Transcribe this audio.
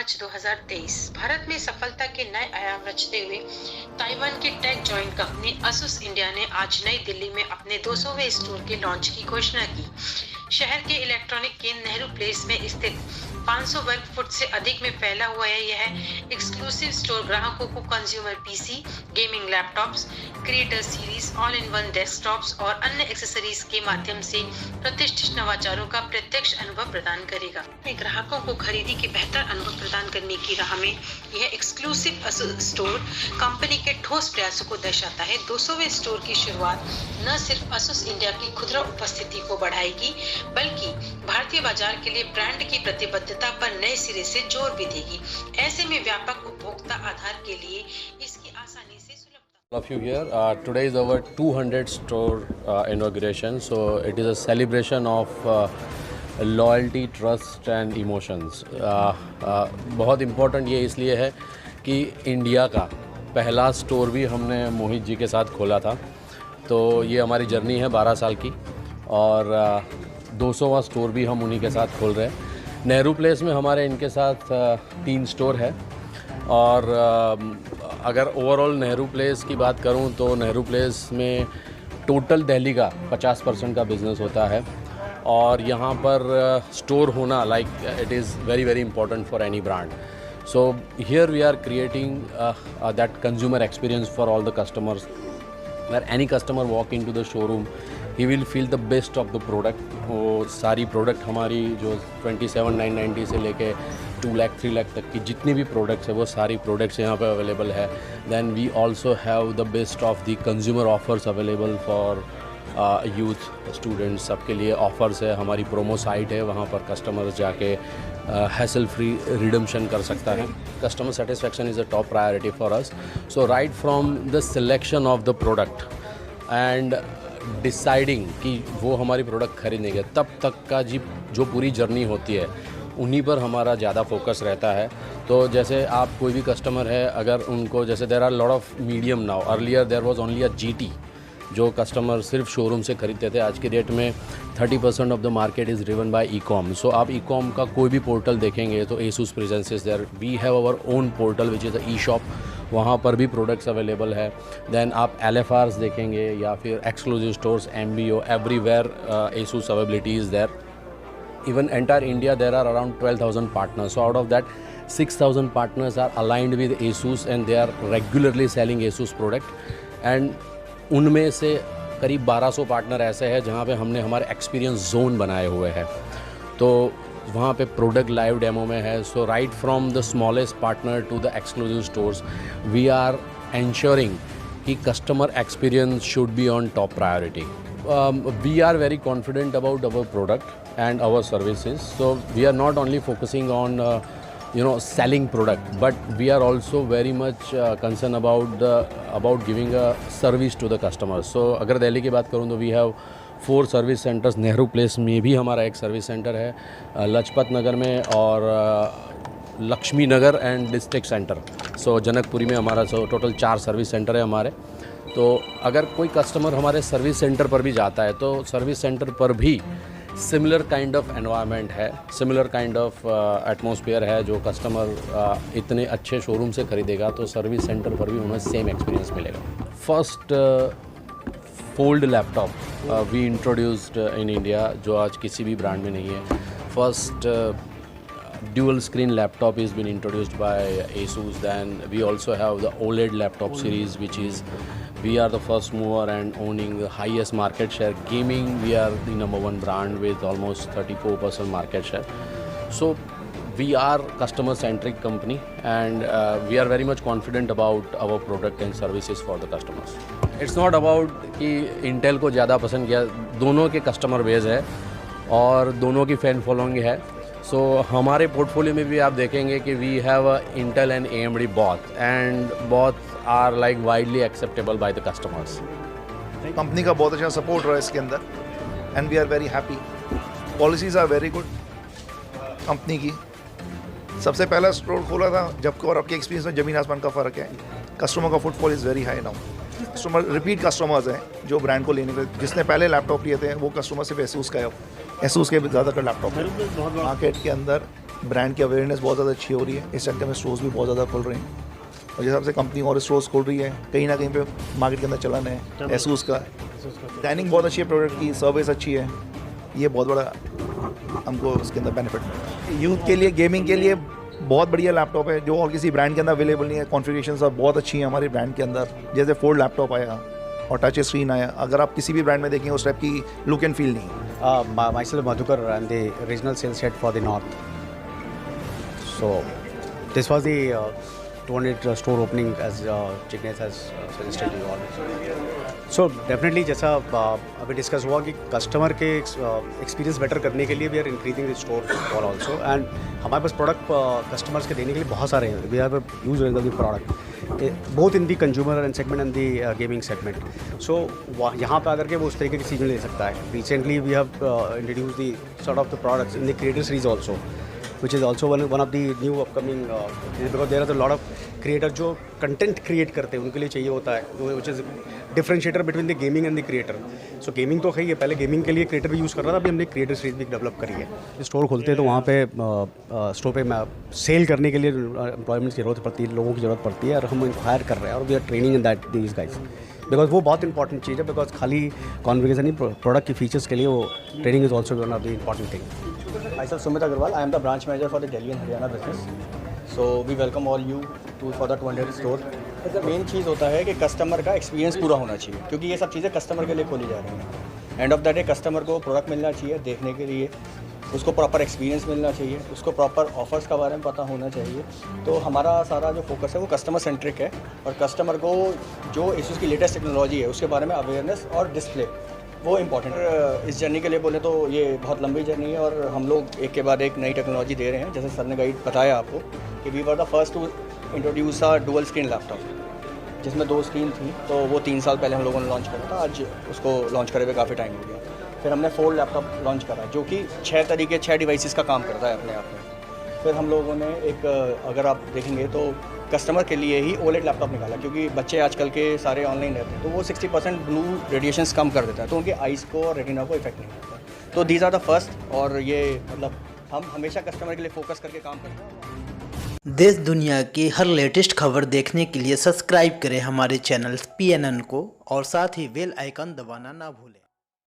मार्च 2023 भारत में सफलता के नए आयाम रचते हुए ताइवान की tech giant company Asus India ने आज नई दिल्ली में अपने 200वें स्टोर के लॉन्च की घोषणा की। शहर के इलेक्ट्रॉनिक केंद्र नेहरू प्लेस में स्थित 500 वर्ग फुट से अधिक में फैला हुआ है। यह एक्सक्लूसिव स्टोर ग्राहकों को consumer PC, gaming laptops, creator series, all in one desktops और अन्य एक्सेसरीज के माध्यम से प्रतिष्ठित नवाचारों का प्रत्यक्ष अनुभव प्रदान करेगा। ग्राहकों को खरीदी के बेहतर अनुभव प्रदान करने की राह में यह एक्सक्लूसिव स्टोर कंपनी के ठोस प्रयासों को दर्शाता है। 200वें स्टोर की शुरुआत न सिर्फ असूस इंडिया की खुदरा उपस्थिति को बढ़ाएगी, बल्कि भारतीय बाजार के लिए ब्रांड की प्रतिबद्धता पर नए सिरे से जोर भी देगी। ऐसे में व्यापक उपभोक्ता आधार के लिए इसकी आसानी से All of you here. Today is our 200 store inauguration, so it is a celebration of loyalty, trust and emotions. बहुत इम्पोर्टेंट ये इसलिए है कि इंडिया का पहला स्टोर भी हमने मोहित जी के साथ खोला था, तो ये हमारी जर्नी है 12 साल की और 200वां स्टोर भी हम उन्हीं के साथ खोल रहे हैं। नेहरू प्लेस में हमारे इनके साथ 3 स्टोर है और अगर ओवरऑल नेहरू प्लेस की बात करूं तो नेहरू प्लेस में टोटल दिल्ली का 50% का बिज़नेस होता है और यहाँ पर स्टोर होना like it is very very important for any brand. So here we are creating that consumer experience for all the customers. Where any customer walk into the showroom, he will feel the best of the product. वो सारी product हमारी जो 27,990 से लेके 2 लाख 3 लाख तक की जितनी भी प्रोडक्ट्स है वो सारी प्रोडक्ट्स यहाँ पे अवेलेबल है। Then we also have the best of the consumer offers available for youth students सबके लिए ऑफ़र्स है। हमारी प्रोमो साइट है, वहाँ पर कस्टमर्स जाके हैसल फ्री रिडम्पशन कर सकता है। Customer satisfaction is a top priority for us. So right from the selection of the product and deciding कि वो हमारी प्रोडक्ट खरीदेंगे तब तक का जो पूरी जर्नी होती है उन्हीं पर हमारा ज़्यादा फोकस रहता है। तो जैसे आप कोई भी कस्टमर है, अगर उनको जैसे there are lot of medium now, earlier there was only a GT जो कस्टमर सिर्फ शोरूम से खरीदते थे। आज के डेट में 30% of the market is driven by ecom. So आप ई-कॉम का कोई भी पोर्टल देखेंगे तो Asus presence is there. We have our own portal which is a eshop, वहाँ पर भी प्रोडक्ट्स अवेलेबल है। देन आप LFRs देखेंगे या फिर exclusive stores, MBO, everywhere Asus availability is there. Even entire India there are around 12,000 partners. So out of that 6,000 partners are aligned with ASUS and they are regularly selling ASUS product. And उनमें से करीब 1200 partner ऐसे हैं जहाँ पे हमने हमारे experience zone बनाए हुए हैं, तो वहाँ पे प्रोडक्ट लाइव डेमो में है। So right from the smallest partner to the exclusive stores we are ensuring कि customer experience should be on top priority. We are very confident about our product and our services. So we are not only focusing on selling product, but we are also very much concerned about giving a service to the customers. So अगर दिल्ली की बात करूँ तो we have 4 service centres. Nehru place में भी हमारा एक service centre है, लजपत नगर में और लक्ष्मी नगर एंड डिस्ट्रिक्ट सेंटर। सो जनकपुरी में हमारा टोटल 4 सर्विस सेंटर है हमारे। तो अगर कोई कस्टमर हमारे सर्विस सेंटर पर भी जाता है तो सर्विस सेंटर पर भी सिमिलर काइंड ऑफ एनवायरनमेंट है, सिमिलर काइंड ऑफ एटमॉस्फेयर है। जो कस्टमर इतने अच्छे शोरूम से खरीदेगा तो सर्विस सेंटर पर भी उन्हें सेम एक्सपीरियंस मिलेगा। First fold laptop we introduced in India जो आज किसी भी ब्रांड में नहीं है। First dual screen laptop is been introduced by ASUS. Then we also have the OLED laptop series, which is we are the first mover and owning the highest market share. Gaming, we are the #1 brand with almost 34% market share. So we are customer centric company and we are very much confident about our product and services for the customers. It's not about कि Intel को ज़्यादा पसंद किया, दोनों के customer base है और दोनों की फैन फॉलोइंग है। सो हमारे पोर्टफोलियो में भी आप देखेंगे कि we have Intel and AMD both and both are like widely acceptable by the customers. कंपनी का बहुत अच्छा सपोर्ट रहा है इसके अंदर and we are very happy. Policies are very good company की। सबसे पहला स्टोर खोला था जब और आपके एक्सपीरियंस में ज़मीन आसमान का फ़र्क है। कस्टमर का footfall is very high now. Customer repeat customers हैं जो ब्रांड को लेने के, जिसने पहले लैपटॉप लिए थे वो कस्टमर सिर्फ एसूस का है। एसूस के ज़्यादातर लैपटॉप है मार्केट के अंदर ब्रांड की अवेयरनेस बहुत ज़्यादा अच्छी हो रही है, इस चक्कर में स्टोर्स भी बहुत ज़्यादा खुल रहे हैं और जिस हिसाब से कंपनी और स्टोर्स खोल रही है कहीं ना कहीं पे मार्केट के अंदर चलन है। एसूस का डिज़ाइनिंग बहुत अच्छी है, प्रोडक्ट की सर्विस अच्छी है, ये बहुत बड़ा हमको उसके अंदर बेनिफिट मिला। यूथ के लिए गेमिंग के लिए बहुत बढ़िया लैपटॉप है जो और किसी ब्रांड के अंदर अवेलेबल नहीं है। कॉन्फ़िगरेशन सब बहुत अच्छी है हमारे ब्रांड के अंदर, जैसे फोल्ड लैपटॉप आया और टच स्क्रीन आया, अगर आप किसी भी ब्रांड में देखेंगे उस टाइप की लुक एंड फील नहीं। Myself Madhukar, I'm the regional sales head for the North. So this was the 200 store opening as Jignesh has suggested you all. So definitely जैसा अभी डिस्कस हुआ कि कस्टमर के एक्सपीरियंस बेटर करने के लिए we are increasing the store for also, and हमारे पास प्रोडक्ट कस्टमर्स के देने के लिए बहुत सारे हैं। We have use range of the product both in the consumer and segment and the gaming segment. So यहाँ पे आकर के वो उस तरीके की चीज़ें ले सकता है। Recently we have introduce the sort of the products in the creator series also, which is also one of the new upcoming because there are a lot of creators जो कंटेंट क्रिएट करते हैं, उनके लिए चाहिए होता है which is differentiator between the gaming and the creator. So gaming तो है ही, पहले गेमिंग के लिए क्रिएटर भी यूज़ कर रहा था, अभी हमने क्रिएटर सीरीज भी डेवलप करी है। स्टोर खोलते हैं तो वहाँ पे स्टोर पे सेल करने के लिए एम्प्लॉयमेंट की ज़रूरत पड़ती है, लोगों की ज़रूरत पड़ती है, और हम उनको हायर कर रहे हैं और we are training in that these guys, because वो बहुत इंपॉर्टेंट चीज़ है। बिकॉज खाली कॉन्फ़िगरेशन नहीं, प्रोडक्ट की फीचर्स के लिए वो training is also one of the important thing. Myself Sumit Agarwal, I am the branch manager for the Delhi and Haryana business. So we welcome all you for the 200 store. Main चीज़ होता है कि customer का experience पूरा होना चाहिए, क्योंकि ये सब चीज़ें कस्टमर के लिए खोली जा रही हैं। End of the day customer को प्रोडक्ट मिलना चाहिए देखने के लिए, उसको प्रॉपर एक्सपीरियंस मिलना चाहिए, उसको प्रॉपर ऑफर्स का बारे में पता होना चाहिए। तो हमारा सारा जो फोकस है वो कस्टमर सेंट्रिक है, और कस्टमर को जो एसुस की लेटेस्ट टेक्नोलॉजी है उसके बारे में अवेयरनेस और डिस्प्ले वो इम्पॉर्टेंट। इस जर्नी के लिए बोले तो ये बहुत लंबी जर्नी है, और हम लोग एक के बाद एक नई टेक्नोलॉजी दे रहे हैं। जैसे सर ने गाइड बताया आपको कि we were the first to introduce a dual screen laptop, जिसमें 2 स्क्रीन थी, तो वो 3 साल पहले हम लोगों ने लॉन्च करा था। आज उसको लॉन्च करे हुए काफ़ी टाइम हो गया। फिर हमने फोल्ड लैपटॉप लॉन्च करा जो कि 6 डिवाइसेस का काम करता है अपने आप में। फिर हम लोगों ने एक, अगर आप देखेंगे तो कस्टमर के लिए ही OLED लैपटॉप निकाला, क्योंकि बच्चे आजकल के सारे ऑनलाइन रहते हैं, तो वो 60% ब्लू रेडिएशंस कम कर देता है, तो उनके आइज़ को और रेटिना को इफेक्ट नहीं करता। तो दीज आर द फर्स्ट, और ये मतलब हम हमेशा कस्टमर के लिए फोकस करके काम करते हैं। देश दुनिया की हर लेटेस्ट खबर देखने के लिए सब्सक्राइब करें हमारे चैनल PNN को, और साथ ही बेल आइकन दबाना ना भूलें।